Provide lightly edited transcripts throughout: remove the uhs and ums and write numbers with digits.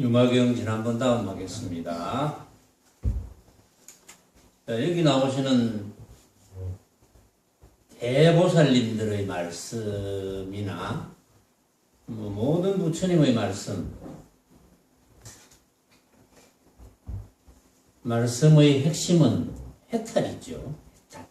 유마경 지난번 다음하겠습니다. 여기 나오시는 대보살님들의 말씀이나 모든 부처님의 말씀의 핵심은 해탈이죠. 해탈.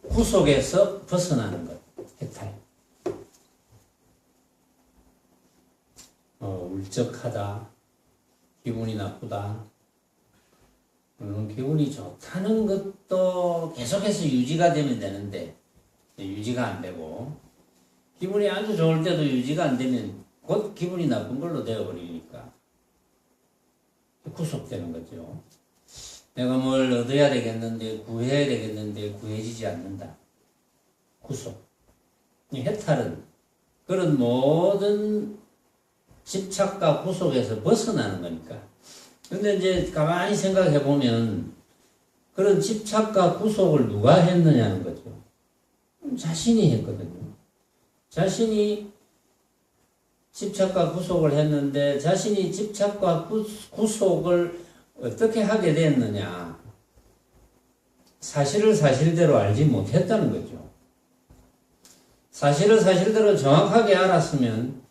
구속에서 벗어나는 것, 해탈. 울적하다, 기분이 나쁘다, 물론 기분이 좋다는 것도 계속해서 유지가 되면 되는데 유지가 안 되고, 기분이 아주 좋을 때도 유지가 안 되면 곧 기분이 나쁜 걸로 되어버리니까 구속되는 거죠. 내가 뭘 얻어야 되겠는데, 구해야 되겠는데 구해지지 않는다. 구속. 이 해탈은 그런 모든 집착과 구속에서 벗어나는 거니까. 근데 이제 가만히 생각해 보면 그런 집착과 구속을 누가 했느냐는 거죠. 자신이 했거든요. 자신이 집착과 구속을 했는데, 자신이 집착과 구속을 어떻게 하게 됐느냐? 사실을 사실대로 알지 못했다는 거죠. 사실을 사실대로 정확하게 알았으면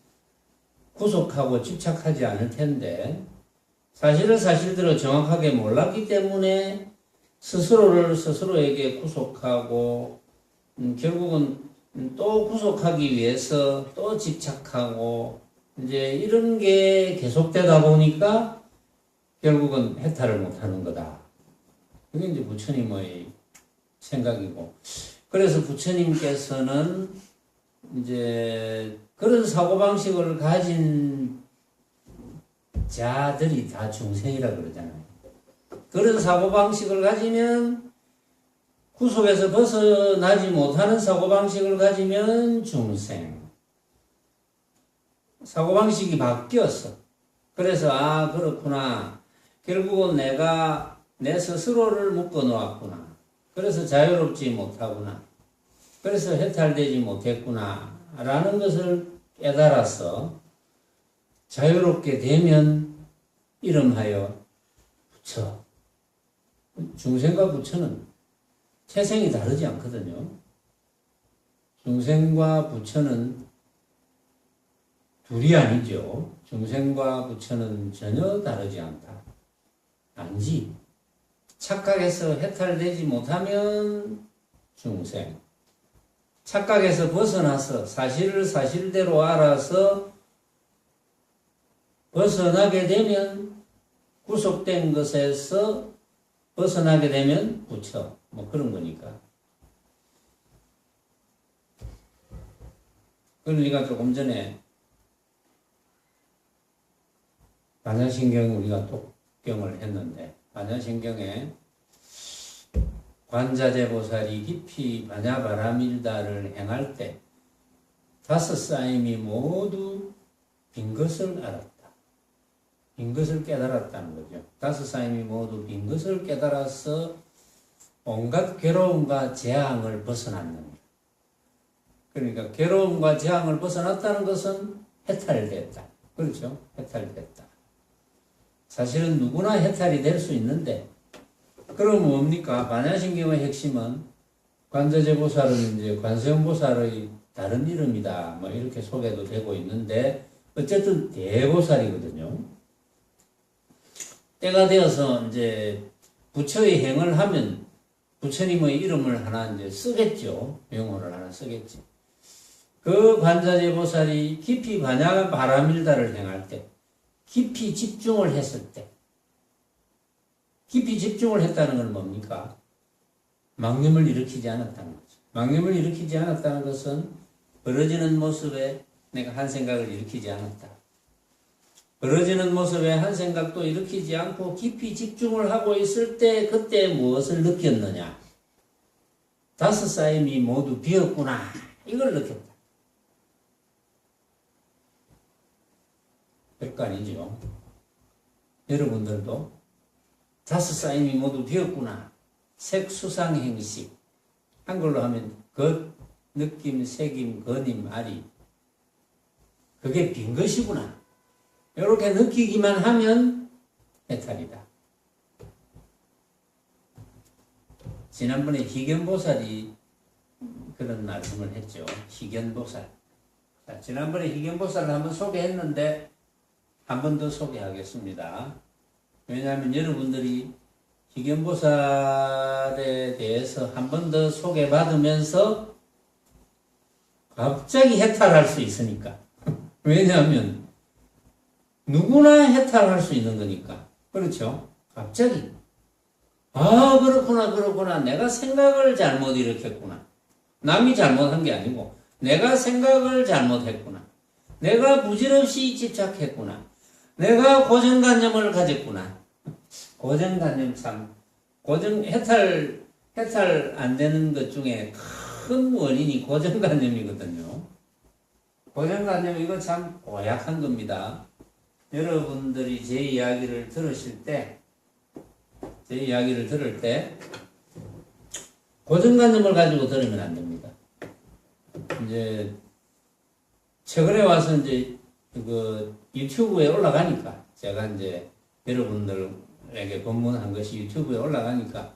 구속하고 집착하지 않을 텐데, 사실을 사실대로 정확하게 몰랐기 때문에 스스로를 스스로에게 구속하고, 결국은 또 구속하기 위해서 또 집착하고, 이제 이런 게 계속되다 보니까 결국은 해탈을 못하는 거다. 그게 이제 부처님의 생각이고, 그래서 부처님께서는 이제 그런 사고방식을 가진 자들이 다 중생이라 그러잖아요. 그런 사고방식을 가지면, 구속에서 벗어나지 못하는 사고방식을 가지면 중생. 사고방식이 바뀌었어. 그래서 그렇구나. 결국은 내가 내 스스로를 묶어 놓았구나. 그래서 자유롭지 못하구나. 그래서 해탈되지 못했구나. 라는 것을 깨달아서 자유롭게 되면 이름하여 부처. 중생과 부처는 태생이 다르지 않거든요. 중생과 부처는 둘이 아니죠. 중생과 부처는 전혀 다르지 않다. 아니지. 착각에서 해탈되지 못하면 중생. 착각에서 벗어나서 사실을 사실대로 알아서 벗어나게 되면, 구속된 것에서 벗어나게 되면 부처. 뭐 그런 거니까. 그러니까 조금 전에 반야신경 우리가 독경을 했는데, 반야신경에 관자재보살이 깊이 반야바라밀다를 행할 때 다섯 사임이 모두 빈 것을 알았다. 빈 것을 깨달았다는 거죠. 다섯 사임이 모두 빈 것을 깨달아서 온갖 괴로움과 재앙을 벗어났느니라. 그러니까 괴로움과 재앙을 벗어났다는 것은 해탈됐다. 그렇죠? 해탈됐다. 사실은 누구나 해탈이 될 수 있는데, 그럼 뭡니까? 반야신경의 핵심은 관자재보살은 이제 관세음보살의 다른 이름이다. 뭐 이렇게 소개도 되고 있는데, 어쨌든 대보살이거든요. 때가 되어서 이제 부처의 행을 하면 부처님의 이름을 하나 이제 쓰겠죠. 명호를 하나 쓰겠지. 그 관자재보살이 깊이 반야바라밀다를 행할 때, 깊이 집중을 했을 때, 깊이 집중을 했다는 건 뭡니까? 망념을 일으키지 않았다는 거죠. 망념을 일으키지 않았다는 것은 벌어지는 모습에 내가 한 생각을 일으키지 않았다. 벌어지는 모습에 한 생각도 일으키지 않고 깊이 집중을 하고 있을 때, 그때 무엇을 느꼈느냐? 다섯 사임이 모두 비었구나. 이걸 느꼈다. 별거 아니죠. 여러분들도 다섯 사임이 모두 되었구나. 색수상 행식. 한글로 하면 것, 느낌, 새김, 거님, 아리. 그게 빈 것이구나. 이렇게 느끼기만 하면 해탈이다. 지난번에 희견보살이 그런 말씀을 했죠. 희견보살. 자, 지난번에 희견보살을 한번 소개했는데 한 번 더 소개하겠습니다. 왜냐하면 여러분들이 희견보살에 대해서 한 번 더 소개받으면서 갑자기 해탈할 수 있으니까. 왜냐하면 누구나 해탈할 수 있는 거니까. 그렇죠? 갑자기. 아, 그렇구나. 내가 생각을 잘못 일으켰구나. 남이 잘못한 게 아니고 내가 생각을 잘못했구나. 내가 부질없이 집착했구나. 내가 고정관념을 가졌구나. 고정관념 참, 해탈 안 되는 것 중에 큰 원인이 고정관념이거든요. 고정관념 이거 참 고약한 겁니다. 여러분들이 제 이야기를 들을 때 고정관념을 가지고 들으면 안 됩니다. 이제 최근에 와서 이제 그 유튜브에 올라가니까 제가 이제 여러분들에게 법문한 것이 유튜브에 올라가니까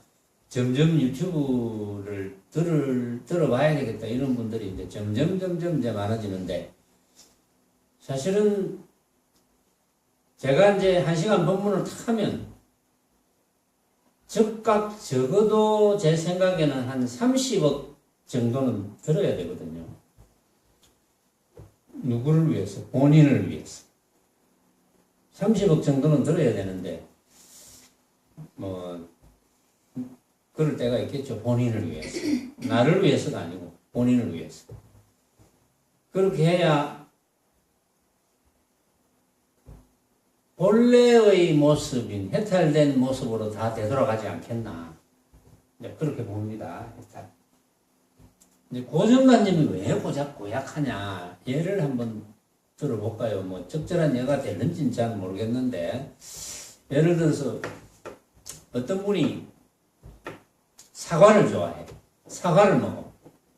점점 유튜브를 들어봐야 되겠다 이런 분들이 이제 점점 많아지는데 사실은 제가 이제 1시간 법문을 탁 하면 즉각 적어도 제 생각에는 한 30억 정도는 들어야 되거든요. 누구를 위해서? 본인을 위해서. 30억 정도는 들어야 되는데 뭐 그럴 때가 있겠죠. 본인을 위해서. 나를 위해서가 아니고 본인을 위해서. 그렇게 해야 본래의 모습인 해탈된 모습으로 다 되돌아가지 않겠나. 이제 그렇게 봅니다. 해탈. 이제 고정관념이 왜 고약하냐. 예를 한번 들어볼까요? 뭐 적절한 예가 되는지는 잘 모르겠는데 예를 들어서 어떤 분이 사과를 좋아해. 사과를 먹어.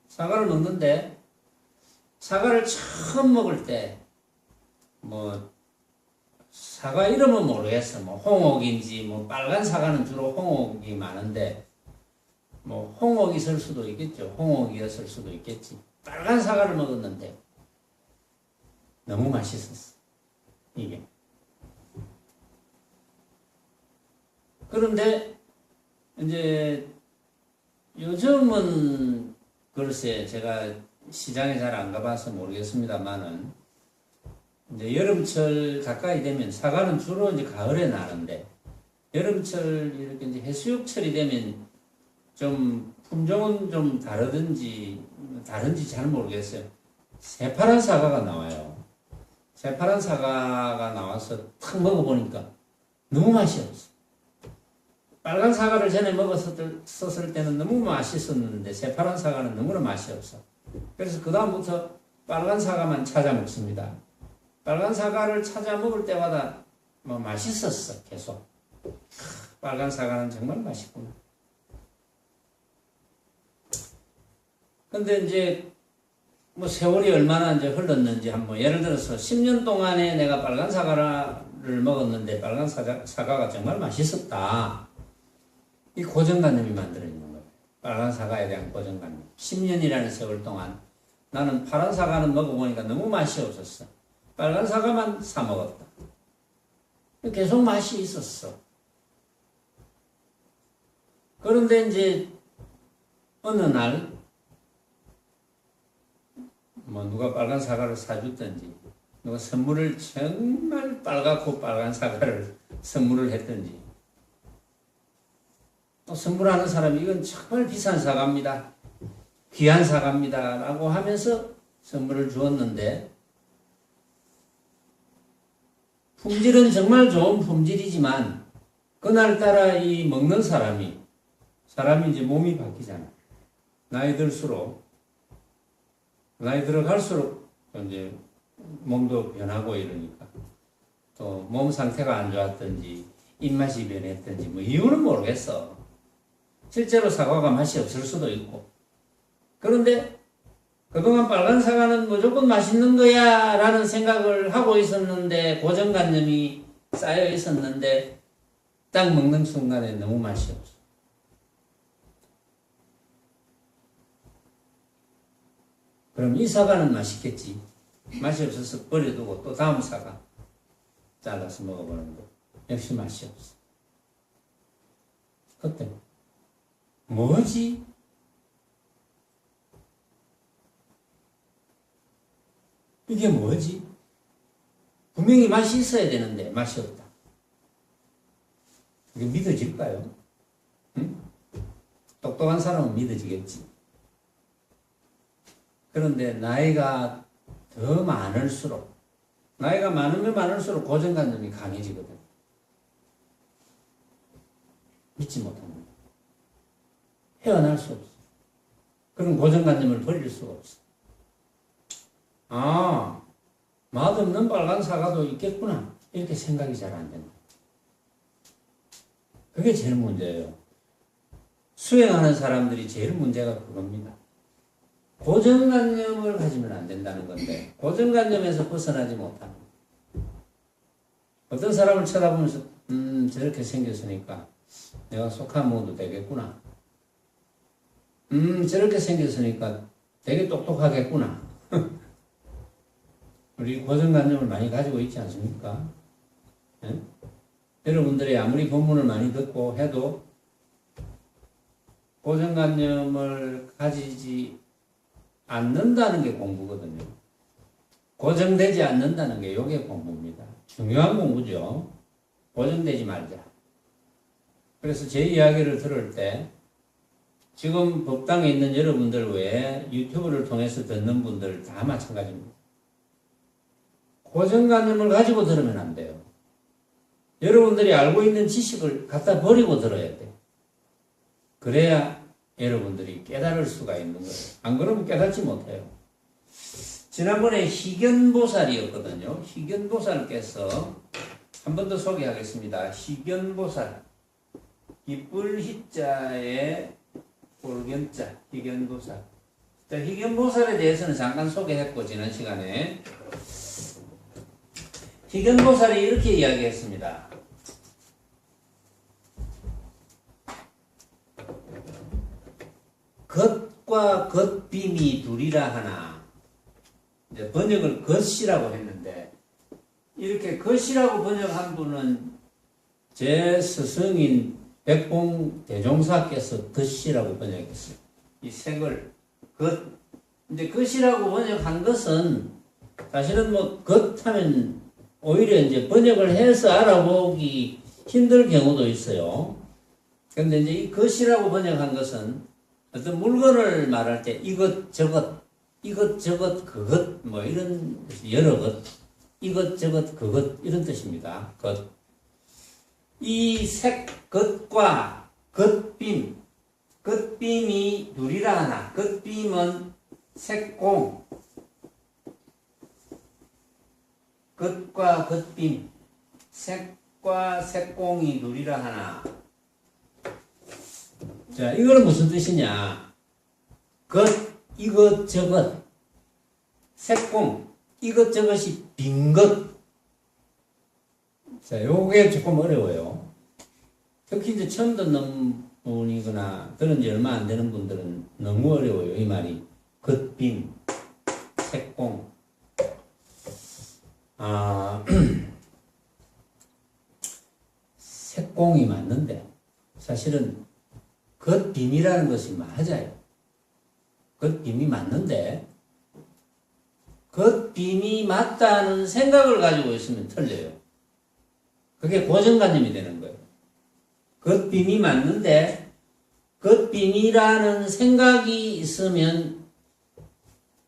사과를 먹는데 사과를 처음 먹을 때 뭐 사과 이름은 모르겠어. 뭐 홍옥인지 뭐 빨간 사과는 주로 홍옥이 많은데 뭐 홍옥이 있을 수도 있겠죠. 홍옥이었을 수도 있겠지. 빨간 사과를 먹었는데 너무 맛있었어. 이게. 그런데 이제 요즘은 글쎄 제가 시장에 잘 안 가봐서 모르겠습니다만은 이제 여름철 가까이 되면 사과는 주로 이제 가을에 나는데 여름철 이렇게 이제 해수욕철이 되면 좀 품종은 좀 다른지 잘 모르겠어요. 새파란 사과가 나와요. 새파란 사과가 나와서 탁 먹어보니까 너무 맛이 없어. 빨간 사과를 전에 먹었을 때는 너무 맛있었는데 새파란 사과는 너무나 맛이 없어. 그래서 그 다음부터 빨간 사과만 찾아 먹습니다. 빨간 사과를 찾아 먹을 때마다 뭐 맛있었어. 계속. 빨간 사과는 정말 맛있구나. 근데 이제 뭐 세월이 얼마나 이제 흘렀는지 한번 예를 들어서 10년 동안에 내가 빨간 사과를 먹었는데 빨간 사과가 정말 맛있었다. 이 고정관념이 만들어 있는 거예요. 빨간 사과에 대한 고정관념. 10년이라는 세월 동안 나는 파란 사과는 먹어보니까 너무 맛이 없었어. 빨간 사과만 사 먹었다. 계속 맛이 있었어. 그런데 이제 어느 날 뭐 누가 빨간 사과를 사줬든지 누가 선물을 정말 빨갛고 빨간 사과를 선물을 했든지 또 선물하는 사람이 이건 정말 비싼 사과입니다. 귀한 사과입니다. 라고 하면서 선물을 주었는데 품질은 정말 좋은 품질이지만 그날따라 이 먹는 사람이 이제 몸이 바뀌잖아. 나이 들어갈수록 이제 몸도 변하고 이러니까 또 몸 상태가 안 좋았든지 입맛이 변했든지 뭐 이유는 모르겠어. 실제로 사과가 맛이 없을 수도 있고. 그런데 그동안 빨간 사과는 무조건 맛있는 거야 라는 생각을 하고 있었는데, 고정관념이 쌓여 있었는데 딱 먹는 순간에 너무 맛이 없어. 그럼 이 사과는 맛있겠지. 맛이 없어서 버려두고 또 다음 사과 잘라서 먹어보는데 역시 맛이 없어. 그때 뭐지? 이게 뭐지? 분명히 맛이 있어야 되는데 맛이 없다. 이게 믿어질까요? 응? 똑똑한 사람은 믿어지겠지. 그런데 나이가 더 많을수록, 나이가 많으면 많을수록 고정관념이 강해지거든. 믿지 못합니다. 헤어날 수 없어. 그런 고정관념을 버릴 수가 없어. 아, 맛없는 빨간 사과도 있겠구나. 이렇게 생각이 잘 안 된다. 그게 제일 문제예요. 수행하는 사람들이 제일 문제가 그겁니다. 고정관념을 가지면 안 된다는 건데, 고정관념에서 벗어나지 못하는. 어떤 사람을 쳐다보면서 저렇게 생겼으니까 내가 속한 먹어도 되겠구나. 저렇게 생겼으니까 되게 똑똑하겠구나. 우리 고정관념을 많이 가지고 있지 않습니까? 예? 여러분들이 아무리 본문을 많이 듣고 해도 고정관념을 가지지 않는다는 게 공부거든요. 고정되지 않는다는 게 이게 공부입니다. 중요한 공부죠. 고정되지 말자. 그래서 제 이야기를 들을 때 지금 법당에 있는 여러분들 외에 유튜브를 통해서 듣는 분들 다 마찬가지입니다. 고정관념을 가지고 들으면 안 돼요. 여러분들이 알고 있는 지식을 갖다 버리고 들어야 돼. 그래야 여러분들이 깨달을 수가 있는 거예요. 안 그러면 깨닫지 못해요. 지난번에 희견보살이었거든요. 희견보살께서 한 번 더 소개하겠습니다. 희견보살. 기쁠 희자에 볼견자, 희견보살. 자, 희견보살에 대해서는 잠깐 소개했고, 지난 시간에. 희견보살이 이렇게 이야기했습니다. 겉과 겉빔이 둘이라 하나. 이제 번역을 겉이라고 했는데, 이렇게 겉이라고 번역한 분은 제 스승인 백봉대종사께서 겉이라고 번역했어요. 이 색을 겉. 근데 겉이라고 번역한 것은 사실은 뭐 겉하면 오히려 이제 번역을 해서 알아보기 힘들 경우도 있어요. 그런데 이제 이 겉이라고 번역한 것은 어떤 물건을 말할 때 이것 저것 그것 뭐 이런 여러 것 이것 저것 그것 이런 뜻입니다. 것. 이 색 겉과 겉빔 겉빔이 둘이라 하나. 겉빔은 색공 겉과 겉빔 색과 색공이 둘이라 하나. 자, 이거는 무슨 뜻이냐? 겉, 이것저것, 색공, 이것저것이 빈 것. 자, 요게 조금 어려워요. 특히 이제 처음 듣는 분이거나 들은 지 얼마 안 되는 분들은 너무 어려워요, 이 말이. 겉빔, 색공. 색공이 맞는데, 사실은 겉빔이라는 것이 맞아요. 겉빔이 맞는데 겉빔이 맞다는 생각을 가지고 있으면 틀려요. 그게 고정관념이 되는 거예요. 겉빔이 맞는데 겉빔이라는 생각이 있으면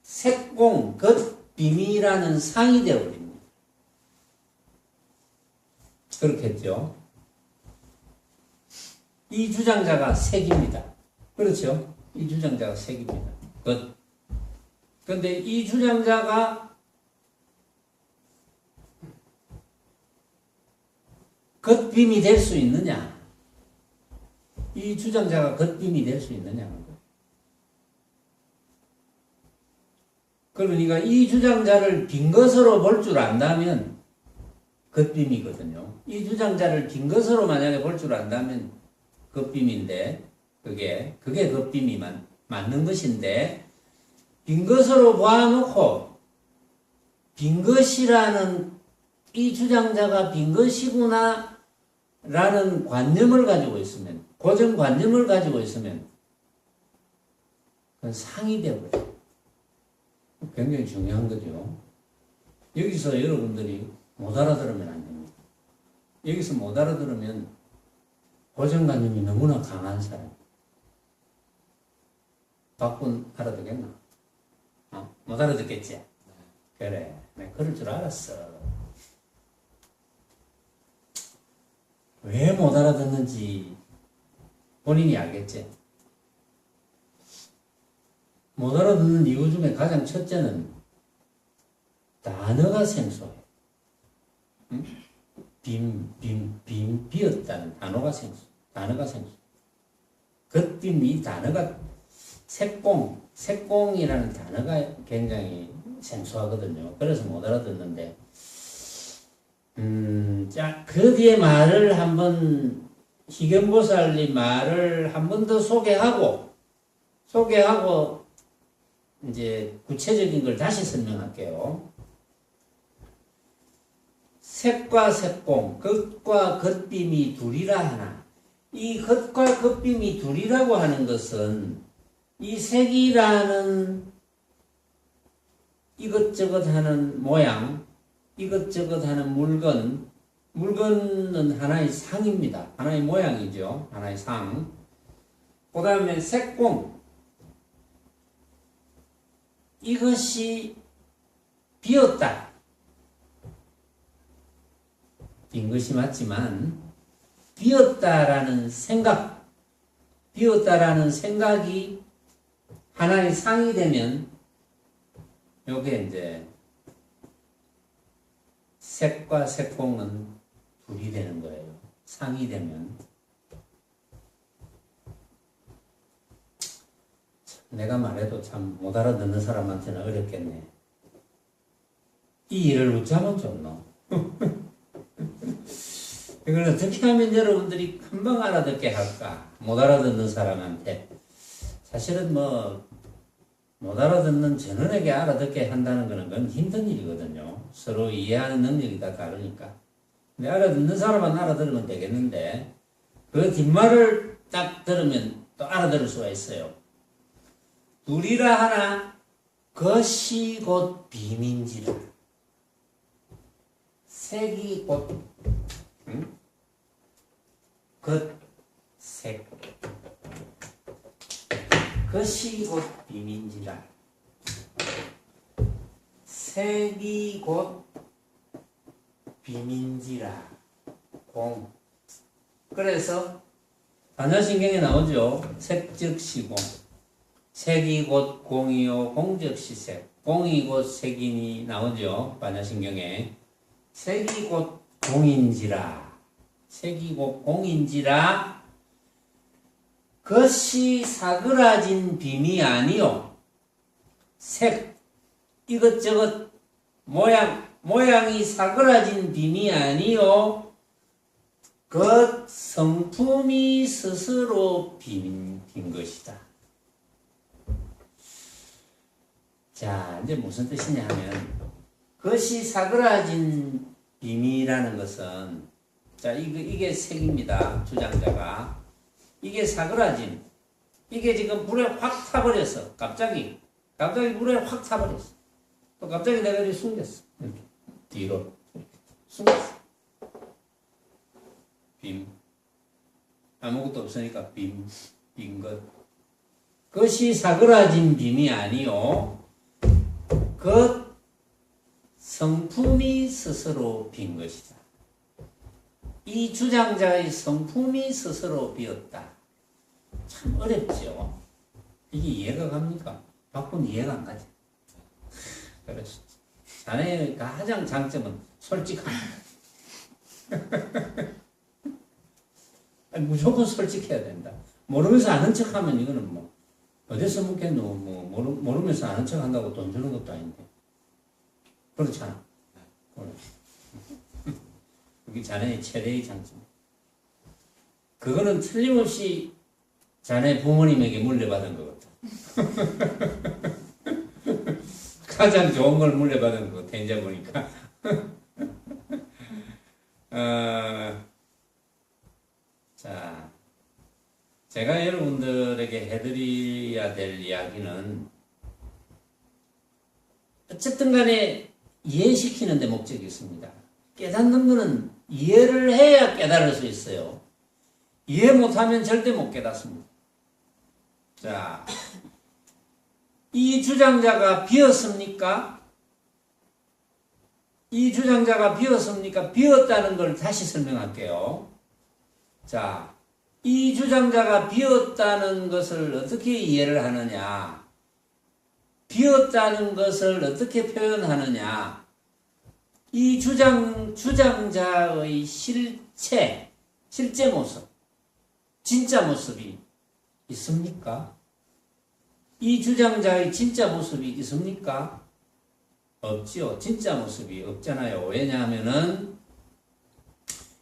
색공, 겉빔이라는 상이 되어버립니다. 그렇겠죠? 이 주장자가 색입니다. 그렇죠? 이 주장자가 색입니다. 그런데 이 주장자가 겉빔이 될 수 있느냐? 이 주장자가 겉빔이 될 수 있느냐는 거예요. 그러니까 이 주장자를 빈 것으로 볼 줄 안다면 겉빔이거든요. 이 주장자를 빈 것으로 만약에 볼 줄 안다면 겉빔인데 그게 겉빔이 맞는 것인데 빈 것으로 봐놓고 빈 것이라는 이 주장자가 빈 것이구나 라는 관념을 가지고 있으면 고정관념을 가지고 있으면 그건 상이 되어버려요. 굉장히 중요한 거죠. 여기서 여러분들이 못 알아들으면 안 됩니다. 여기서 못 알아들으면 고정관념이 너무나 강한 사람. 박군 알아듣겠나? 못 알아듣겠지? 그래, 내가 그럴 줄 알았어. 왜 못 알아듣는지 본인이 알겠지? 못 알아듣는 이유 중에 가장 첫째는 단어가 생소해. 응? 비었다는 단어가 생소. 겉빔 이 단어가 색공이라는 단어가 굉장히 생소하거든요. 그래서 못 알아듣는데, 자, 그 뒤에 말을 한번, 희경보살님 말을 한 번 더 소개하고, 이제 구체적인 걸 다시 설명할게요. 색과 색공, 겉과 겉빔이 둘이라 하나. 이 겉과 겉빔이 둘이라고 하는 것은 이 색이라는 이것저것 하는 모양, 이것저것 하는 물건은 하나의 상입니다. 하나의 모양이죠. 하나의 상. 그 다음에 색공. 이것이 비었다. 빈 것이 맞지만 비었다라는 생각이 하나의 상이 되면 요게 이제 색과 색공은 둘이 되는 거예요. 상이 되면. 내가 말해도 참 못 알아듣는 사람한테는 어렵겠네. 이 일을 웃자면 좋노. 이걸 어떻게 하면 여러분들이 금방 알아듣게 할까? 못 알아듣는 사람한테. 사실은 못 알아듣는 전원에게 알아듣게 한다는 것은 그건 힘든 일이거든요. 서로 이해하는 능력이 다 다르니까. 근데 알아듣는 사람은 알아들으면 되겠는데, 그 뒷말을 딱 들으면 또 알아들을 수가 있어요. 둘이라 하나, 것이 곧 빔인지라. 색이 곧, 색. 것이 곧 빔인지라. 색이 곧 빔인지라. 공. 그래서 반야신경에 나오죠. 색즉시공. 색이 곧 공이요 공즉시색. 공이 곧 색이니 나오죠. 반야신경에. 색이 곧 공인지라. 색이 곧 공인지라. 것이 사그라진 빔이 아니요. 색, 이것저것 모양이 사그라진 빔이 아니요. 그 성품이 스스로 빈 것이다. 자, 이제 무슨 뜻이냐 하면, 것이 사그라진 빔이라는 것은, 자, 이게 색입니다. 주장자가. 이게 사그라진, 이게 지금 불에 확 타버렸어. 갑자기 물에 확 타버렸어. 또 갑자기 내가 이렇게 숨겼어. 이렇게 뒤로 숨겼어. 빔. 아무것도 없으니까 빔 것. 그것이 사그라진 빔이 아니요. 그 성품이 스스로 빈 것이다. 이 주장자의 성품이 스스로 비었다. 참 어렵죠. 이게 이해가 갑니까? 박군 이해가 안 가죠. 그래서 자네의 가장 장점은 솔직함. 아니, 무조건 솔직해야 된다. 모르면서 아는 척하면 이거는 뭐 어디서 묻겠노? 뭐 모르면서 아는 척한다고 돈 주는 것도 아닌데. 그렇잖아. 그게 자네의 최대의 장점. 그거는 틀림없이 자네 부모님에게 물려받은 것 같아. 가장 좋은 걸 물려받은 것 같아, 이제 보니까. 자, 제가 여러분들에게 해드려야 될 이야기는 어쨌든 간에 이해시키는 데 목적이 있습니다. 깨닫는 것은 이해를 해야 깨달을 수 있어요. 이해 못하면 절대 못 깨닫습니다. 자, 이 주장자가 비었습니까? 이 주장자가 비었습니까? 비었다는 걸 다시 설명할게요. 자, 이 주장자가 비었다는 것을 어떻게 이해를 하느냐? 비었다는 것을 어떻게 표현하느냐? 이 주장자의 실제 모습, 진짜 모습이 있습니까? 이 주장자의 진짜 모습이 있습니까? 없지요. 진짜 모습이 없잖아요. 왜냐하면은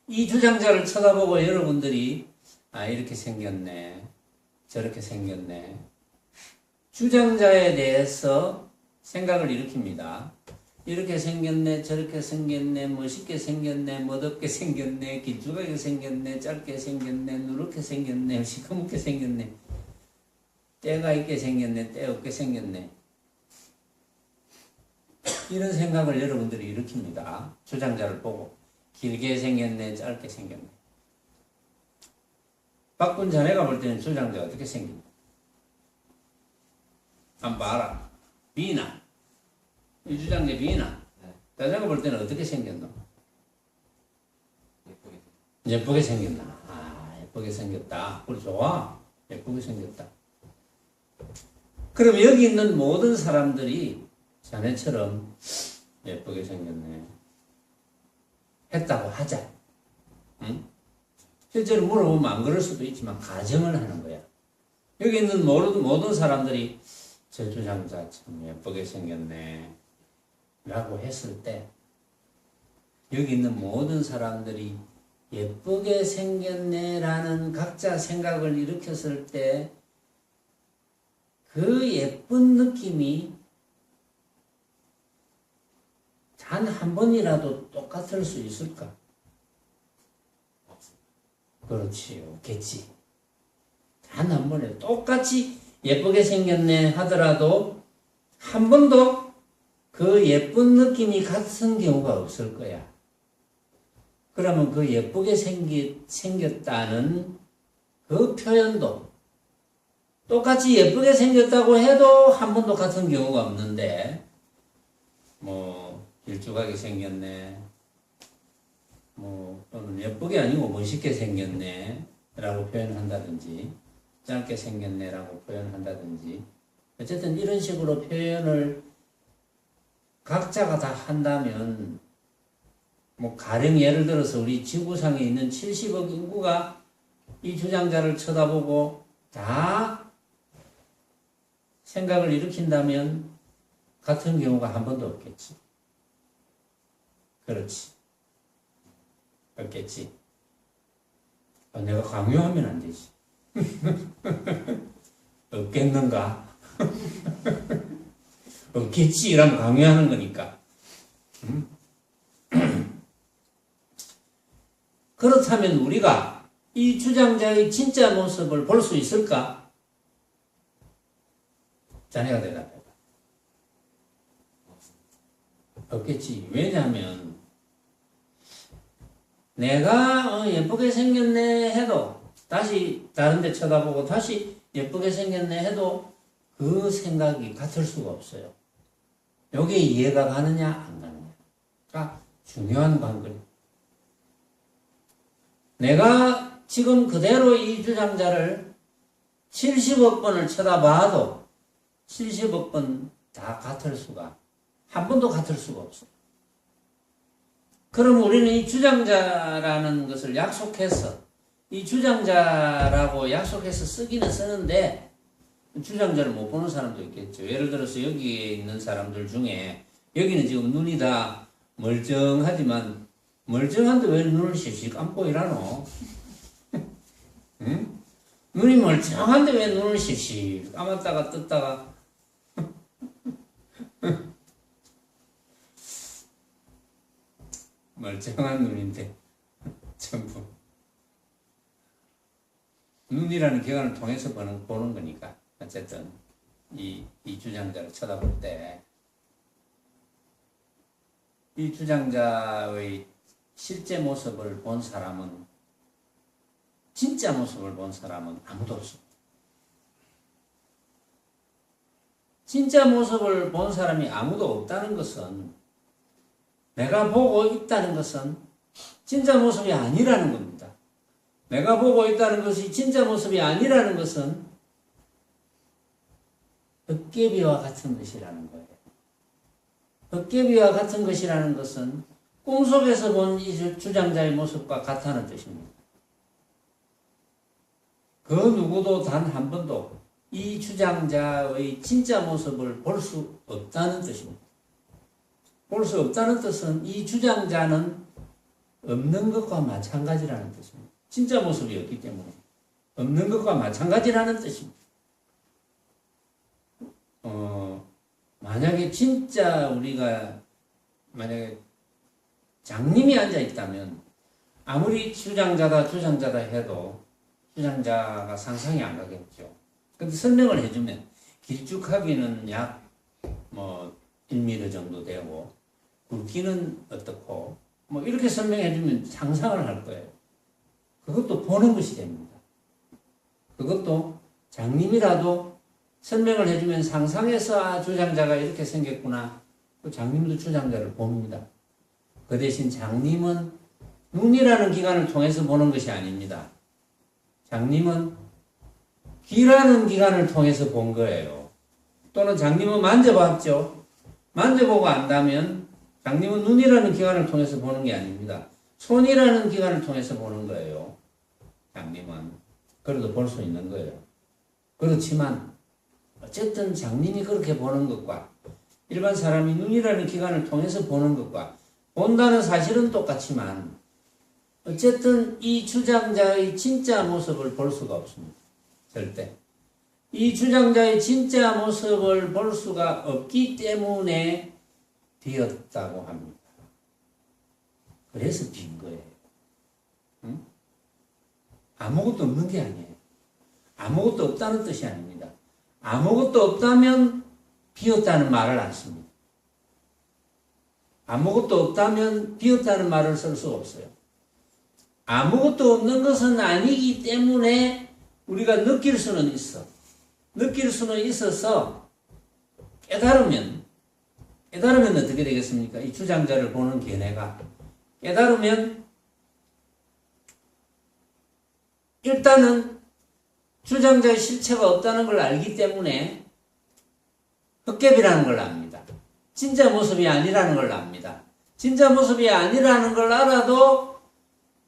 이 주장자를 쳐다보고 여러분들이 이렇게 생겼네, 저렇게 생겼네, 주장자에 대해서 생각을 일으킵니다. 이렇게 생겼네, 저렇게 생겼네, 멋있게 생겼네, 멋없게 생겼네, 길쭉하게 생겼네, 짧게 생겼네, 누렇게 생겼네, 시커멓게 생겼네, 때가 있게 생겼네, 때 없게 생겼네. 이런 생각을 여러분들이 일으킵니다. 주장자를 보고. 길게 생겼네, 짧게 생겼네. 박군 자네가 볼 때는 주장자가 어떻게 생긴다? 한번 봐라. 미나. 이 주장자 미나. 자네가 볼 때는 어떻게 생겼노? 예쁘게 생겼나? 예쁘게 생겼다. 그래, 좋아. 예쁘게 생겼다. 그럼 여기 있는 모든 사람들이 자네처럼 예쁘게 생겼네 했다고 하자. 응? 실제로 물어보면 안 그럴 수도 있지만 가정을 하는 거야. 여기 있는 모든 사람들이 저 주장자 참 예쁘게 생겼네 라고 했을 때 여기 있는 모든 사람들이 예쁘게 생겼네 라는 각자 생각을 일으켰을 때 그 예쁜 느낌이 단 한 번이라도 똑같을 수 있을까? 그렇지, 없겠지. 단 한 번에 똑같이 예쁘게 생겼네 하더라도 한 번도 그 예쁜 느낌이 같은 경우가 없을 거야. 그러면 그 예쁘게 생겼다는 그 표현도 똑같이 예쁘게 생겼다고 해도 한 번도 같은 경우가 없는데 뭐 길쭉하게 생겼네, 뭐 또는 예쁘게 아니고 멋있게 생겼네 라고 표현한다든지 짧게 생겼네 라고 표현한다든지 어쨌든 이런 식으로 표현을 각자가 다 한다면 뭐 가령 예를 들어서 우리 지구상에 있는 70억 인구가 이 주장자를 쳐다보고 다 생각을 일으킨다면 같은 경우가 한 번도 없겠지. 그렇지. 없겠지. 내가 강요하면 안 되지. 없겠는가? 없겠지. 이러면 강요하는 거니까. 그렇다면 우리가 이 주장자의 진짜 모습을 볼 수 있을까? 자네가 대답해봐. 없겠지. 왜냐하면 내가 예쁘게 생겼네 해도 다시 다른 데 쳐다보고 다시 예쁘게 생겼네 해도 그 생각이 같을 수가 없어요. 여기에 이해가 가느냐 안 가느냐가 중요한 관건이에요. 내가 지금 그대로 이 주장자를 70억 번을 쳐다봐도 70억 번 다 같을 수가 한 번도 같을 수가 없어요. 그럼 우리는 이 주장자라는 것을 약속해서 이 주장자라고 약속해서 쓰기는 쓰는데 주장자를 못 보는 사람도 있겠죠. 예를 들어서 여기에 있는 사람들 중에 여기는 지금 눈이 다 멀쩡하지만 멀쩡한데 왜 눈을 씩씩 감고 일하노? 응? 눈이 멀쩡한데 왜 눈을 씩씩 감았다가 떴다가 멀쩡한 눈인데 전부 눈이라는 기관을 통해서 보는 거니까 어쨌든 이 주장자를 쳐다볼 때 이 주장자의 실제 모습을 본 사람은 진짜 모습을 본 사람은 아무도 없습니다. 진짜 모습을 본 사람이 아무도 없다는 것은 내가 보고 있다는 것은 진짜 모습이 아니라는 겁니다. 내가 보고 있다는 것이 진짜 모습이 아니라는 것은 헛개비와 같은 것이라는 거예요. 헛개비와 같은 것이라는 것은 꿈속에서 본 이 주장자의 모습과 같다는 뜻입니다. 그 누구도 단 한 번도 이 주장자의 진짜 모습을 볼 수 없다는 뜻입니다. 볼 수 없다는 뜻은 이 주장자는 없는 것과 마찬가지라는 뜻입니다. 진짜 모습이 없기 때문에 없는 것과 마찬가지라는 뜻입니다. 만약에 진짜 우리가 만약에 장님이 앉아 있다면 아무리 주장자다 해도 주장자가 상상이 안 가겠죠. 근데 설명을 해주면 길쭉하기는 약 1m 정도 되고 굵기는 어떻고 이렇게 설명해주면 상상을 할 거예요. 그것도 보는 것이 됩니다. 그것도 장님이라도 설명을 해주면 상상해서 주장자가 이렇게 생겼구나. 장님도 주장자를 봅니다. 그 대신 장님은 눈이라는 기관을 통해서 보는 것이 아닙니다. 장님은 귀라는 기관을 통해서 본 거예요. 또는 장님은 만져봤죠. 만져보고 안다면 장님은 눈이라는 기관을 통해서 보는 게 아닙니다. 손이라는 기관을 통해서 보는 거예요. 장님은. 그래도 볼 수 있는 거예요. 그렇지만 어쨌든 장님이 그렇게 보는 것과 일반 사람이 눈이라는 기관을 통해서 보는 것과 본다는 사실은 똑같지만 어쨌든 이 주장자의 진짜 모습을 볼 수가 없습니다. 절대. 이 주장자의 진짜 모습을 볼 수가 없기 때문에 비었다고 합니다. 그래서 빈 거예요. 응? 아무것도 없는 게 아니에요. 아무것도 없다는 뜻이 아닙니다. 아무것도 없다면 비었다는 말을 안 씁니다. 아무것도 없다면 비었다는 말을 쓸 수 없어요. 아무것도 없는 것은 아니기 때문에 우리가 느낄 수는 있어. 느낄 수는 있어서 깨달으면 어떻게 되겠습니까? 이 주장자를 보는 견해가 깨달으면 일단은 주장자의 실체가 없다는 걸 알기 때문에 헛개비라는 걸 압니다. 진짜 모습이 아니라는 걸 압니다. 진짜 모습이 아니라는 걸 알아도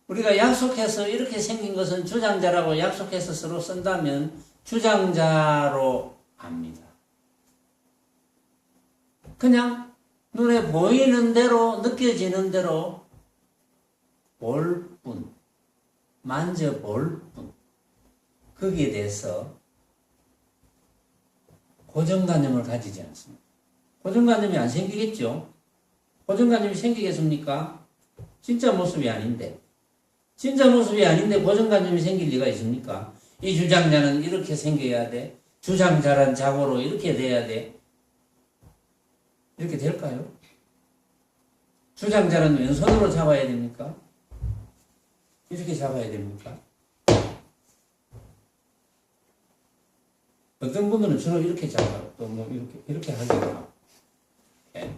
우리가 약속해서 이렇게 생긴 것은 주장자라고 약속해서 서로 쓴다면 주장자로 압니다. 그냥 눈에 보이는 대로 느껴지는 대로 볼 뿐, 만져볼 뿐. 거기에 대해서 고정관념을 가지지 않습니다. 고정관념이 안 생기겠죠? 고정관념이 생기겠습니까? 진짜 모습이 아닌데. 진짜 모습이 아닌데 고정관념이 생길 리가 있습니까? 이 주장자는 이렇게 생겨야 돼. 주장자란 자고로 이렇게 돼야 돼. 이렇게 될까요? 주장자는 왼손으로 잡아야 됩니까? 이렇게 잡아야 됩니까? 어떤 분들은 주로 이렇게 잡아요. 또 이렇게 하기도 하고. 예.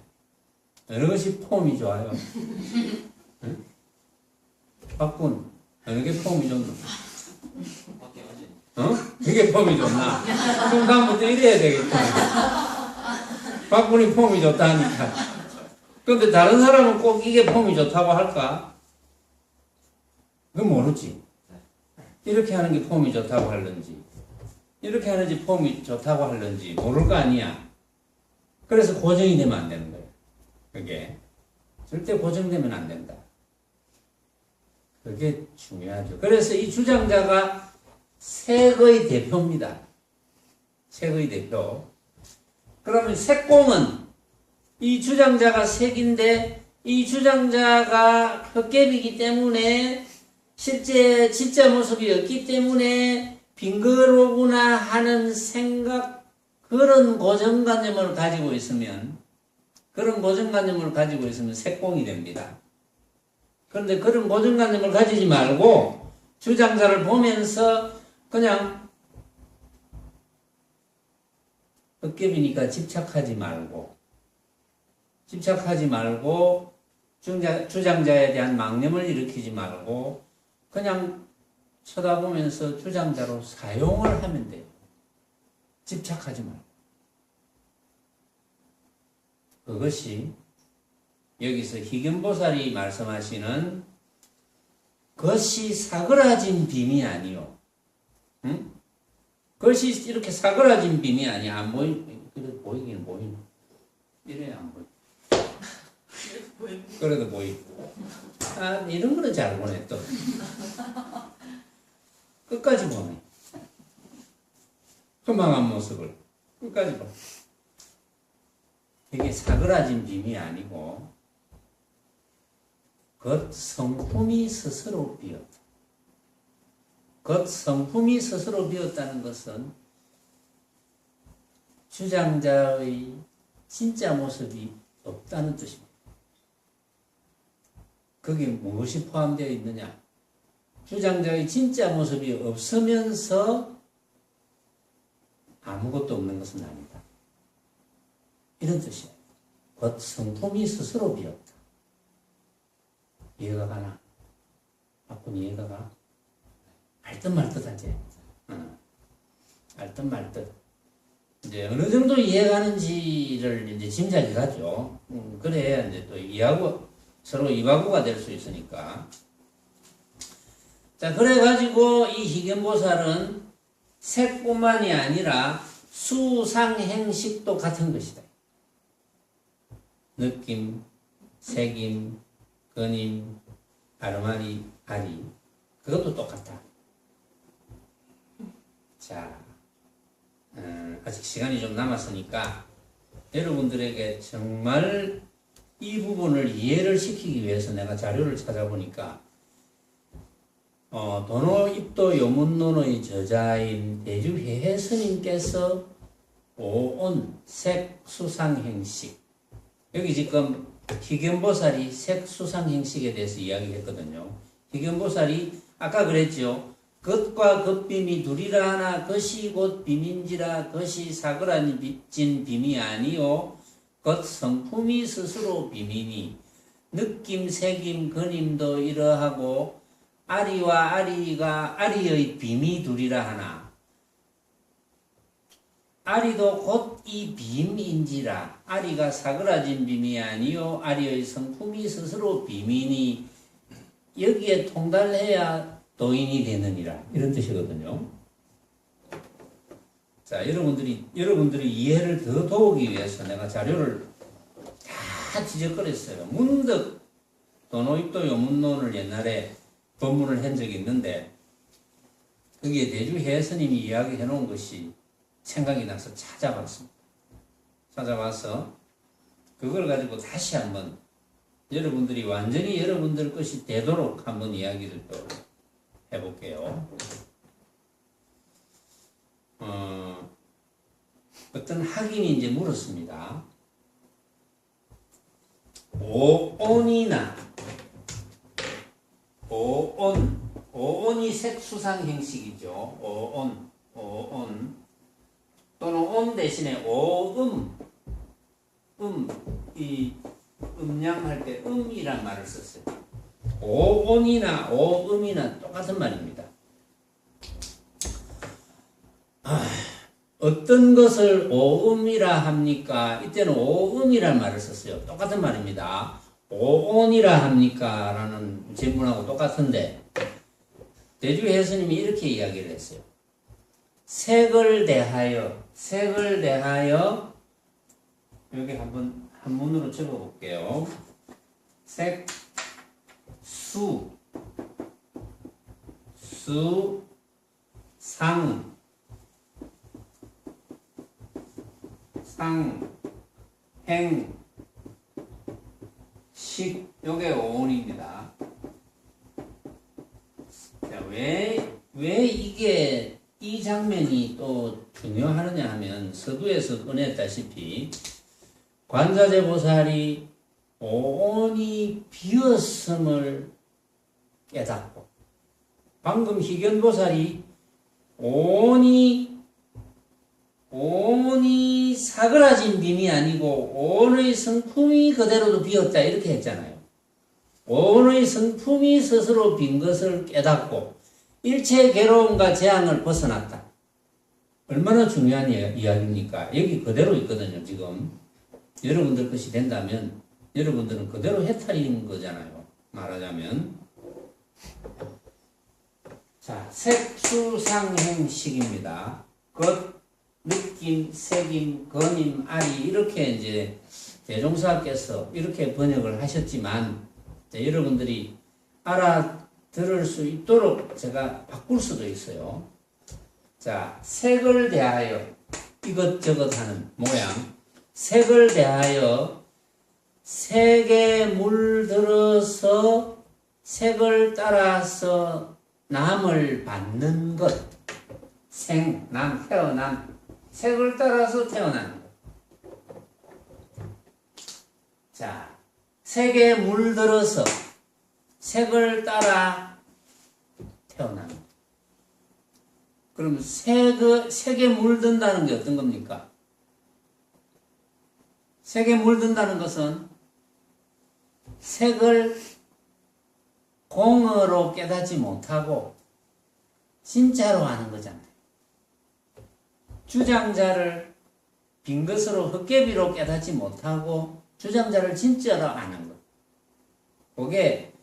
여러 것이 폼이 좋아요. 응? 박군, 어느 게 폼이 좋나? 그게 폼이 좋나? 그럼 다음부터 이래야 되겠구나. 박군이 폼이 좋다니까. 근데 다른 사람은 꼭 이게 폼이 좋다고 할까? 그건 모르지. 이렇게 하는 게 폼이 좋다고 하는지 이렇게 하는지 폼이 좋다고 하는지 모를 거 아니야. 그래서 고정이 되면 안 되는 거예요. 그게 절대 고정되면 안 된다. 그게 중요하죠. 그래서 이 주장자가 색의 대표입니다. 색의 대표. 그러면 색공은 이 주장자가 색인데 이 주장자가 헛개비이기 때문에 실제 진짜 모습이 없기 때문에 빙그로구나 하는 생각, 그런 고정관념을 가지고 있으면 색공이 됩니다. 그런데 그런 고정관념을 가지지 말고 주장자를 보면서 그냥 헛개비니까 집착하지 말고 주장자에 대한 망념을 일으키지 말고 그냥 쳐다보면서 주장자로 사용을 하면 돼요. 집착하지 말고. 그것이 여기서 희견보살이 말씀하시는 것이 사그라진 빔이 아니요. 응? 것이 이렇게 사그라진 빔이 아니야. 안 보이긴 보이네. 이래야 안 보이. 그래도 보이고. 아, 이런 거는 잘 보네, 또. 끝까지 보네. 허망한 모습을. 끝까지 봐. 이게 사그라진 빔이 아니고, 겉 성품이 스스로 비었다. 겉 성품이 스스로 비었다는 것은 주장자의 진짜 모습이 없다는 뜻입니다. 거기에 무엇이 포함되어 있느냐? 주장자의 진짜 모습이 없으면서 아무것도 없는 것은 아니다. 이런 뜻이에요. 겉 성품이 스스로 비었다. 이해가 가나? 바꾼 이해가 가? 알듯 말듯 하지? 알듯 말듯. 이제 어느 정도 이해가는지를 이제 짐작이 가죠. 그래야 이제 또 서로 이해하고가 될 수 있으니까. 자, 그래가지고 이 희견보살은 색뿐만이 아니라 수상행식도 같은 것이다. 느낌, 색임, 근임, 아르마리, 아리. 그것도 똑같다. 자, 아직 시간이 좀 남았으니까 여러분들에게 정말 이 부분을 이해를 시키기 위해서 내가 자료를 찾아보니까 도노입도 요문론의 저자인 대주회해 스님께서 오온 색수상행식, 여기 지금 희견보살이 색수상행식에 대해서 이야기했거든요. 희견보살이 아까 그랬죠. 겉과 겉빔이 둘이라 하나 것이 곧 빔인지라 것이 사그라진 빔이 아니요 겉 성품이 스스로 빔이니 느낌, 색임, 근임도 이러하고 아리와 아리가 아리의 빔이 둘이라 하나 아리도 곧 이 빔인지라 아리가 사그라진 빔이 아니요 아리의 성품이 스스로 빔이니 여기에 통달해야 도인이 되느니라, 이런 뜻이거든요. 자, 여러분들이 이해를 더 도우기 위해서 내가 자료를 다 뒤적거렸어요. 문득 도노입도 요문론을 옛날에 법문을 한 적이 있는데 거기에 대주해 스님이 이야기해 놓은 것이 생각이 나서 찾아봤습니다. 찾아봐서 그걸 가지고 다시 한번 여러분들이 완전히 여러분들 것이 되도록 한번 이야기를 또 해볼게요. 어떤 학인이 이제 물었습니다. 오온이 색수상 형식이죠. 오온 또는 온 대신에 이 음양할 때 음이란 말을 썼어요. 오온이나 오음이나 똑같은 말입니다. 어떤 것을 오음이라 합니까? 이때는 오음이란 말을 썼어요. 똑같은 말입니다. 오온이라 합니까? 라는 질문하고 똑같은데 대주의 스님이 이렇게 이야기를 했어요. 색을 대하여 여기 한번 한문으로 적어볼게요. 색, 수, 상, 행, 식, 요게 오온입니다. 자, 왜 이게 이 장면이 또 중요하느냐 하면 서두에서 꺼냈다시피 관자재 보살이 오온이 비었음을 깨닫고 방금 희견 보살이 오온이 사그라진 빔이 아니고 오온의 성품이 그대로도 비었다 이렇게 했잖아요. 오온의 성품이 스스로 빈 것을 깨닫고 일체의 괴로움과 재앙을 벗어났다. 얼마나 중요한 이야기입니까? 여기 그대로 있거든요. 지금 여러분들 것이 된다면 여러분들은 그대로 해탈인 거잖아요. 말하자면 자, 색수상행식입니다. 것, 느낌, 색임, 건임, 아리 이렇게 이제 대종사께서 이렇게 번역을 하셨지만 여러분들이 알아들을 수 있도록 제가 바꿀 수도 있어요. 자, 색을 대하여 이것저것 하는 모양. 색을 대하여 색에 물들어서 색을 따라서 남을 받는 것. 생남, 태어남. 색을 따라서 태어나는 것. 자, 색에 물들어서 색을 따라 태어나는 것. 그럼 색에 물든다는 게 어떤 겁니까? 색에 물든다는 것은 색을 공으로 깨닫지 못하고 진짜로 하는 거잖아요. 주장자를 빈 것으로 헛개비로 깨닫지 못하고 주장자를 진짜로 아는 것. 그게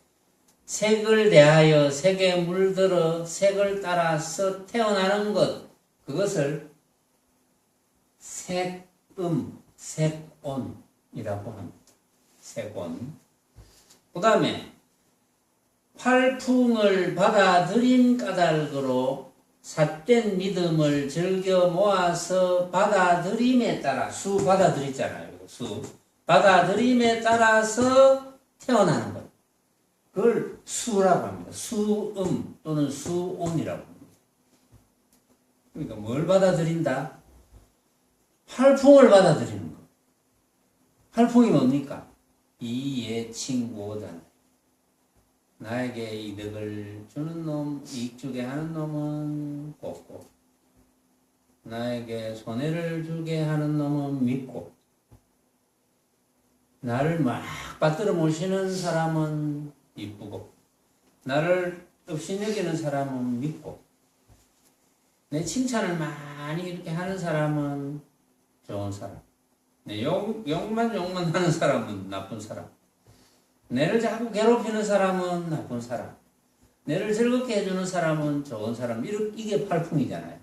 색을 대하여 색에 물들어 색을 따라서 태어나는 것. 그것을 색음, 색온이라고 합니다. 색온. 그 다음에 팔풍을 받아들인 까닭으로 삿된 믿음을 즐겨 모아서 받아들임에 따라 수 받아들이잖아요. 수 받아들임에 따라서 태어나는 것. 그걸 수라고 합니다. 수음 또는 수온이라고 합니다. 그러니까 뭘 받아들인다? 팔풍을 받아들이는 것. 팔풍이 뭡니까? 이해칭고잖아요. 나에게 이득을 주는 놈, 이익 주게 하는 놈은 꼽고, 나에게 손해를 주게 하는 놈은 믿고, 나를 막 받들어 모시는 사람은 이쁘고, 나를 없이 여기는 사람은 믿고, 내 칭찬을 많이 이렇게 하는 사람은 좋은 사람, 내 욕만 하는 사람은 나쁜 사람, 내를 자꾸 괴롭히는 사람은 나쁜 사람, 내를 즐겁게 해주는 사람은 좋은 사람. 이게 팔풍이잖아요.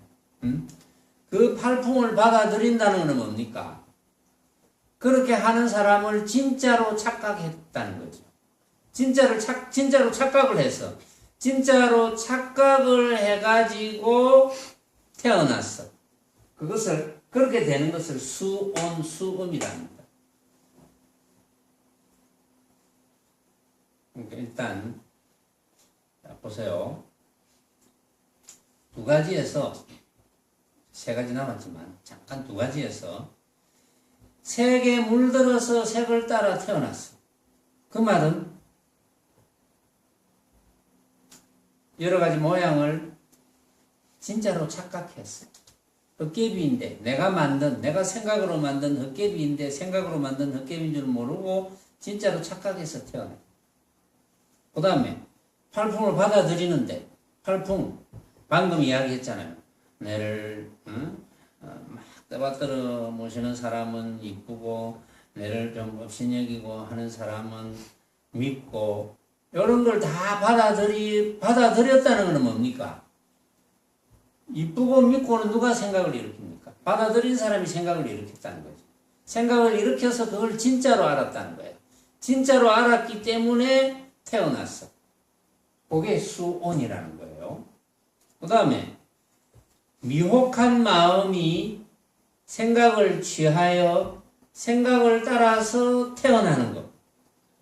그 팔풍을 받아들인다는 건 뭡니까? 그렇게 하는 사람을 진짜로 착각했다는 거죠. 진짜로 착각을 해서, 진짜로 착각을 해가지고 태어났어. 그렇게 되는 것을 수온, 수음이라 합니다. 그러니까 일단 보세요. 두 가지에서 세 가지 남았지만 잠깐 두 가지에서 색에 물들어서 색을 따라 태어났어. 그 말은 여러 가지 모양을 진짜로 착각했어. 헛개비인데 내가 생각으로 만든 헛개비인데 생각으로 만든 헛개비인 줄 모르고 진짜로 착각해서 태어났어. 그 다음에 팔풍을 받아들이는데 팔풍 방금 이야기했잖아요. 내를 막 떠받들어 모시는 사람은 이쁘고 내를 좀 업신여기고 하는 사람은 믿고 이런 걸 다 받아들였다는 건 뭡니까? 이쁘고 믿고는 누가 생각을 일으킵니까? 받아들인 사람이 생각을 일으켰다는 거죠. 생각을 일으켜서 그걸 진짜로 알았다는 거예요. 진짜로 알았기 때문에 태어났어. 그게 수온이라는 거예요. 그 다음에 미혹한 마음이 생각을 취하여 생각을 따라서 태어나는 것.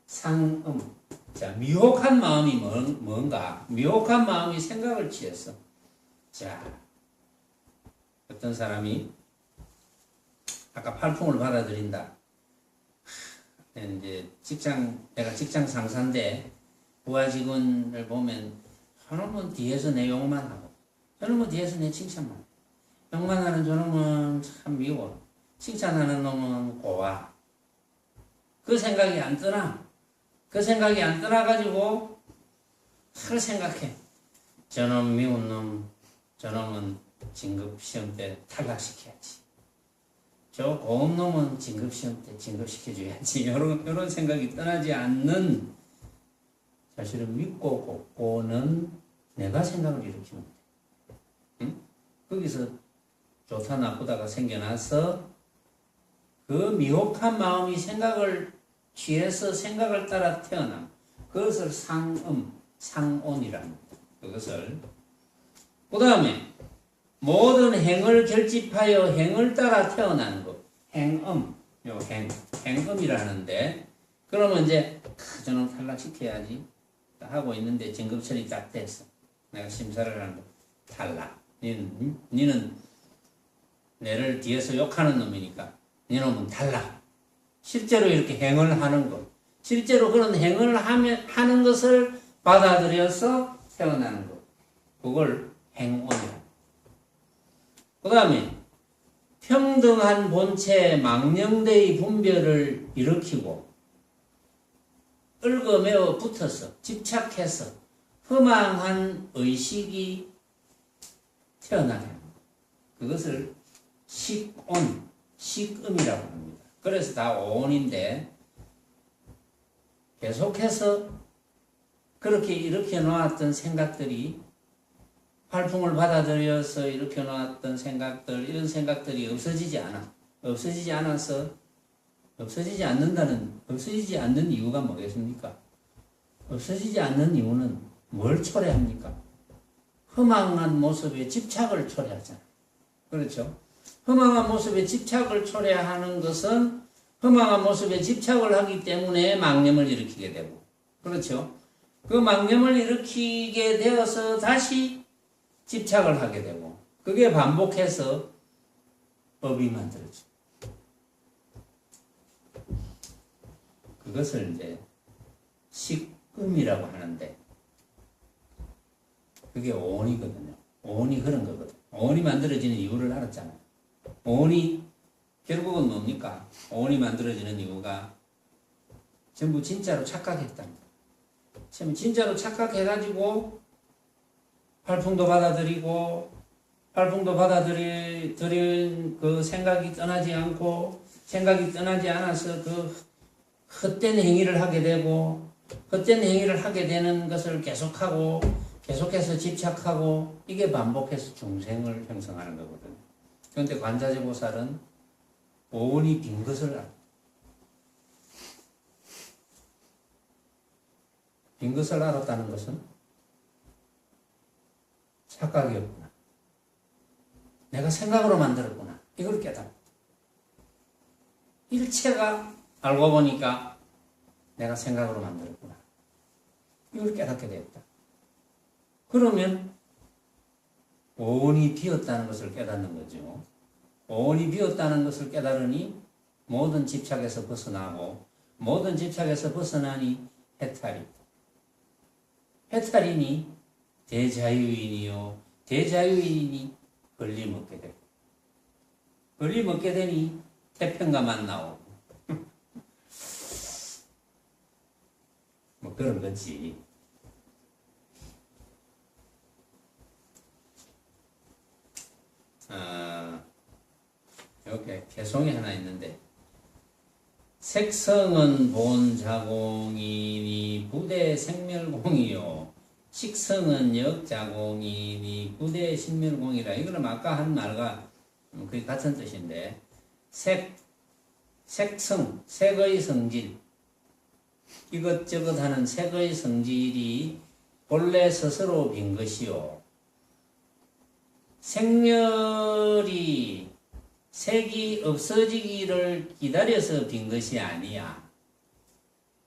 상음. 자, 미혹한 마음이 뭔가? 미혹한 마음이 생각을 취했어. 자, 어떤 사람이 아까 팔풍을 받아들인다. 이제 내가 직장 상사인데 부하 직원을 보면 저놈은 뒤에서 내 욕만 하고 저놈은 뒤에서 내 칭찬만 하고 욕만 하는 저놈은 참 미워. 칭찬하는 놈은 고와. 그 생각이 안 떠나. 그 생각이 안 떠나가지고 하루 생각해. 저놈 미운 놈, 저놈은 진급 시험 때 탈락시켜야지. 저 고운 놈은 진급 시험 때 진급시켜줘야지. 이런 생각이 떠나지 않는, 사실은 믿고 곱고는 내가 생각을 일으키는 거야. 응? 거기서 좋다 나쁘다가 생겨나서 그 미혹한 마음이 생각을 취해서 생각을 따라 태어남. 그것을 상온이랍니다. 그것을. 그 다음에 모든 행을 결집하여 행을 따라 태어나는 것. 행음이라는데, 그러면 이제 저는 탈락시켜야지 하고 있는데 진급철이 딱 됐어. 내가 심사를 하는데 탈락. 니는 내를 뒤에서 욕하는 놈이니까 니놈은 탈락. 실제로 이렇게 행을 하는 것. 실제로 그런 행을 하는 것을 받아들여서 태어나는 것. 그걸 행온이라. 그 다음에 평등한 본체 망령대의 분별을 일으키고 얽어매어 붙어서 집착해서 허망한 의식이 태어나게 합니다. 그것을 식음이라고 합니다. 그래서 다 오온인데 계속해서 그렇게 일으켜 놓았던 생각들이, 활풍을 받아들여서 일으켜 놓았던 생각들, 이런 생각들이 없어지지 않아서 없어지지 않는 이유가 뭐겠습니까? 없어지지 않는 이유는 뭘 초래합니까? 허망한 모습에 집착을 초래하잖아요. 그렇죠? 허망한 모습에 집착을 초래하는 것은 허망한 모습에 집착을 하기 때문에 망념을 일으키게 되고, 그렇죠? 그 망념을 일으키게 되어서 다시 집착을 하게 되고, 그게 반복해서 업이 만들어져. 그것을 이제 식음이라고 하는데, 그게 오온이거든요. 오온이 그런 거거든. 오온이 만들어지는 이유를 알았잖아요. 오온이 결국은 뭡니까? 오온이 만들어지는 이유가 전부 진짜로 착각했답니다. 진짜로 착각해가지고 활풍도 받아들이고, 활풍도 받아들인 그 생각이 떠나지 않고, 생각이 떠나지 않아서 그 헛된 행위를 하게 되고, 헛된 행위를 하게 되는 것을 계속하고, 계속해서 집착하고, 이게 반복해서 중생을 형성하는 거거든요. 그런데 관자재보살은 오온이 빈 것을 알아. 빈 것을 알았다는 것은 착각이었구나. 내가 생각으로 만들었구나. 이걸 깨달아. 일체가 알고 보니까 내가 생각으로 만들었구나. 이걸 깨닫게 되었다. 그러면 오온이 비었다는 것을 깨닫는 거죠. 오온이 비었다는 것을 깨달으니 모든 집착에서 벗어나고, 모든 집착에서 벗어나니 해탈이. 해탈이니 대자유인이요. 대자유인이니 권리먹게 되고, 권리먹게 되니 태평가만 나오고, 뭐 그런 거지. 이렇게 개송이 하나 있는데, 색성은 본자공이니 부대 생멸공이요. 식성은 역자공이니 부대 신멸공이라. 이거는 아까 한 말과 거의 같은 뜻인데, 색성, 색의 성질, 이것저것 하는 색의 성질이 본래 스스로 빈 것이요. 생멸이 색이 없어지기를 기다려서 빈 것이 아니야.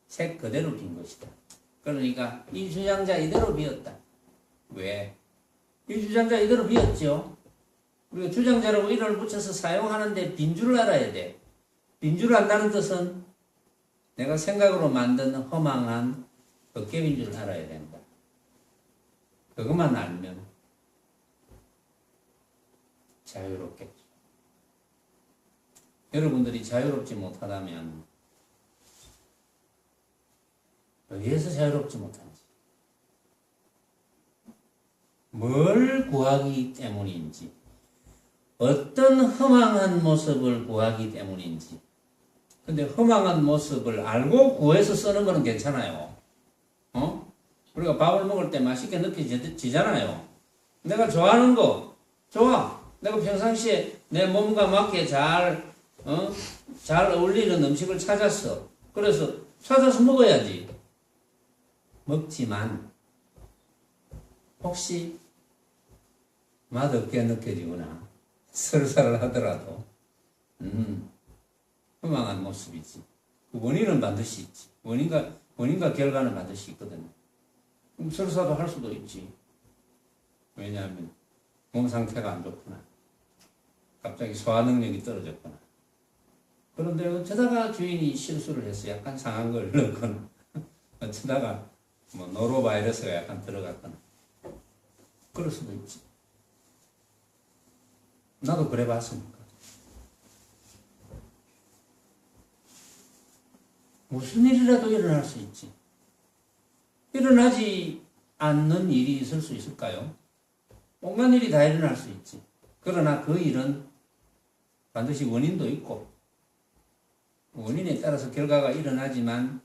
색 그대로 빈 것이다. 그러니까 이 주장자 이대로 비었다. 왜? 이 주장자 이대로 비었죠. 우리가 주장자라고 이를 붙여서 사용하는데 빈 줄 알아야 돼. 빈 줄 안다는 뜻은 내가 생각으로 만든 허망한 헛개빈 줄 알아야 된다. 그것만 알면 자유롭겠죠. 여러분들이 자유롭지 못하다면 어디에서 자유롭지 못한지, 뭘 구하기 때문인지, 어떤 허망한 모습을 구하기 때문인지. 근데 허망한 모습을 알고 구해서 쓰는 거는 괜찮아요. 우리가 밥을 먹을 때 맛있게 느껴지잖아요. 내가 좋아하는 거, 좋아. 내가 평상시에 내 몸과 맞게 잘 어울리는 음식을 찾았어. 그래서 찾아서 먹어야지. 먹지만 혹시 맛없게 느껴지거나 설사를 하더라도 허망한 모습이지. 그 원인은 반드시 있지. 원인과 결과는 반드시 있거든요. 그럼 설사도 할 수도 있지. 왜냐하면 몸 상태가 안 좋구나. 갑자기 소화 능력이 떨어졌구나. 그런데 어쩌다가 주인이 실수를 해서 약간 상한 걸 넣거나, 어쩌다가 뭐 노로바이러스가 약간 들어갔거나, 그럴 수도 있지. 나도 그래 봤으니까. 무슨 일이라도 일어날 수 있지. 일어나지 않는 일이 있을 수 있을까요? 온갖 일이 다 일어날 수 있지. 그러나 그 일은 반드시 원인도 있고, 원인에 따라서 결과가 일어나지만,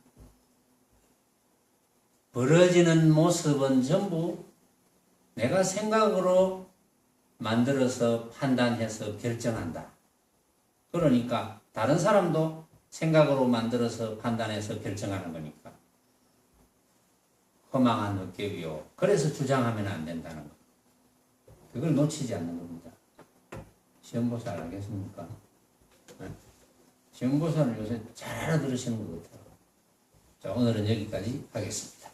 벌어지는 모습은 전부 내가 생각으로 만들어서 판단해서 결정한다. 그러니까 다른 사람도 생각으로 만들어서 판단해서 결정하는 거니까. 허망한 헛개비요. 그래서 주장하면 안 된다는 거. 그걸 놓치지 않는 겁니다. 시험보사 알겠습니까? 네? 시험보사를 요새 잘 알아들으시는 것 같아요. 자, 오늘은 여기까지 하겠습니다.